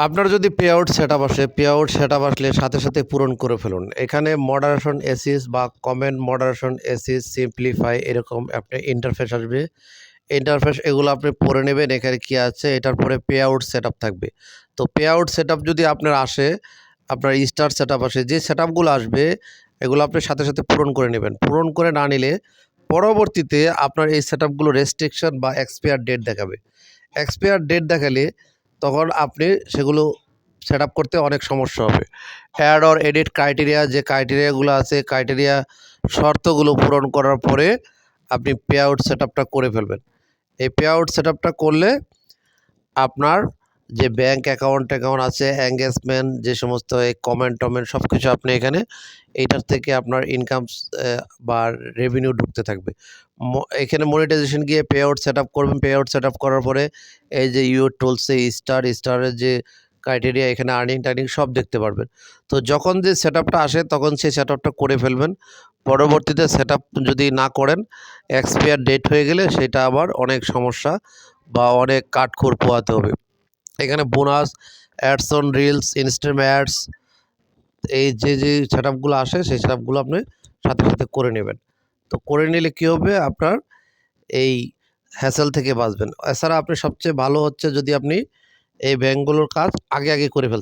আপনার যদি pay out setup আসে, পে আউট সেটআপ আসলে সাথে, সাথে পূরণ করে ফেলুন। এখানে মডারেশন অ্যাসিস্ট বা কমেন্ট মডারেশন অ্যাসিস্ট, সিম্পলিফাই এরকম আপনার ইন্টারফেস আসবে। ইন্টারফেস এগুলো আপনি পড়ে নেবেন। এখানে কি আছে? এটার পরে পে আউট সেটআপ থাকবে। তো পে আউট সেটআপ যদি আপনার আসে, আপনার স্টার সেটআপ আসে, যে সেটআপগুলো আসবে এগুলো আপনি সাথে, সাথে পূরণ করে নেবেন। পূরণ করে না নিলে পরবর্তীতে আপনার এই সেটআপগুলো রেস্ট্রিকশন বা এক্সপায়ার ডেট দেখাবে। এক্সপায়ার ডেট দেখালে তখন আপনি সেগুলো সেটআপ করতে অনেক সমস্যা হবে। অ্যাড অর এডিট ক্রাইটেরিয়া, যে ক্রাইটেরিয়াগুলো আছে, ক্রাইটেরিয়া শর্তগুলো পূরণ করার পরে আপনি পে আউট সেটআপটা করে ফেলবেন। এই পে আউট সেটআপটা করলে আপনার যে ব্যাঙ্ক অ্যাকাউন্ট আছে, এঙ্গেজমেন্ট, যে সমস্ত এই কমেন্ট-টমেন্ট সব কিছু আপনি এখানে এইটার থেকে আপনার ইনকামস বা রেভিনিউ ঢুকতে থাকবে। এখানে মনিটাইজেশন গিয়ে পে আউট সেটআপ করবেন। পে আউট সেটআপ করার পরে এই যে ইউর টুলসে স্টারের যে ক্রাইটেরিয়া, এখানে আর্নিং-টার্নিং সব দেখতে পারবেন। তো যখন যে সেটআপটা আসে তখন সেই সেটআপটা করে ফেলবেন। পরবর্তীতে সেটআপ যদি না করেন, এক্সপায়ার ডেট হয়ে গেলে সেটা আবার অনেক সমস্যা বা অনেক কাঠখড় পোহাতে হবে। এখানে bonus, ads on reels, Instagram ads, এই যে সেটআপগুলো আসে সেই সেটআপগুলো আপনি সাথে, সাথে করে নেবেন। তো করে নিলে কী হবে? আপনার এই হ্যাসেল থেকে বাঁচবেন। এছাড়া আপনি সবচেয়ে ভালো হচ্ছে যদি আপনি এই ব্যাঙ্কগুলোর কাজ আগে করে ফেলতে